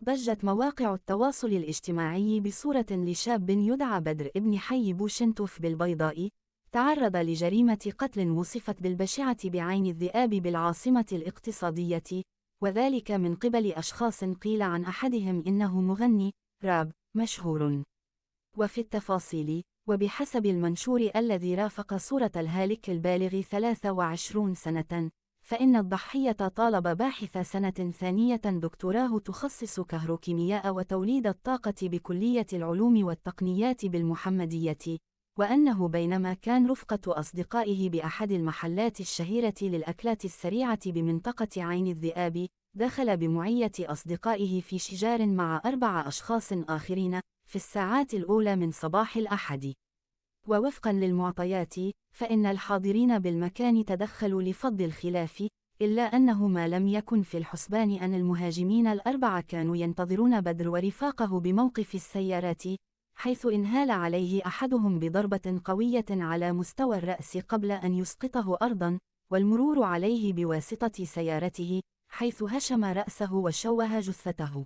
ضجت مواقع التواصل الاجتماعي بصورة لشاب يدعى بدر ابن حي بوشنتوف بالبيضاء، تعرض لجريمة قتل وصفت بالبشعة بعين الذئاب بالعاصمة الاقتصادية، وذلك من قبل أشخاص قيل عن أحدهم إنه مغني راب مشهور. وفي التفاصيل، وبحسب المنشور الذي رافق صورة الهالك البالغ 23 سنة، فإن الضحية طالب باحث سنة ثانية دكتوراه تخصص كهروكيمياء وتوليد الطاقة بكلية العلوم والتقنيات بالمحمدية، وأنه بينما كان رفقة أصدقائه بأحد المحلات الشهيرة للأكلات السريعة بمنطقة عين الذئاب، دخل بمعية أصدقائه في شجار مع 4 أشخاص آخرين في الساعات الأولى من صباح الأحد. ووفقا للمعطيات، فإن الحاضرين بالمكان تدخلوا لفض الخلاف، إلا أنه ما لم يكن في الحسبان أن المهاجمين ال4 كانوا ينتظرون بدر ورفاقه بموقف السيارات، حيث انهال عليه أحدهم بضربة قوية على مستوى الرأس قبل أن يسقطه أرضا، والمرور عليه بواسطة سيارته، حيث هشم رأسه وشوه جثته.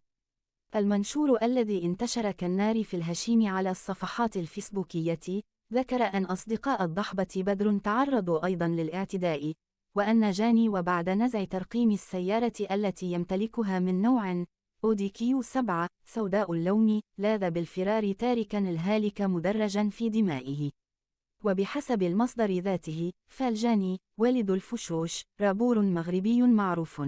المنشور الذي انتشر كالنار في الهشيم على الصفحات الفيسبوكية ذكر أن أصدقاء الضحبة بدر تعرضوا أيضا للاعتداء، وأن جاني وبعد نزع ترقيم السيارة التي يمتلكها من نوع أودي كيو 7 سوداء اللون، لاذ بالفرار تاركا الهالك مدرجا في دمائه. وبحسب المصدر ذاته، فالجاني والد الفشوش رابور مغربي معروف،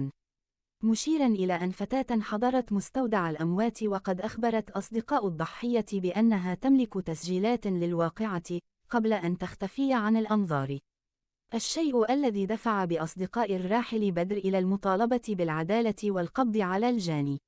مشيرا إلى أن فتاة حضرت مستودع الأموات وقد أخبرت أصدقاء الضحية بأنها تملك تسجيلات للواقعة قبل أن تختفي عن الأنظار، الشيء الذي دفع بأصدقاء الراحل بدر إلى المطالبة بالعدالة والقبض على الجاني.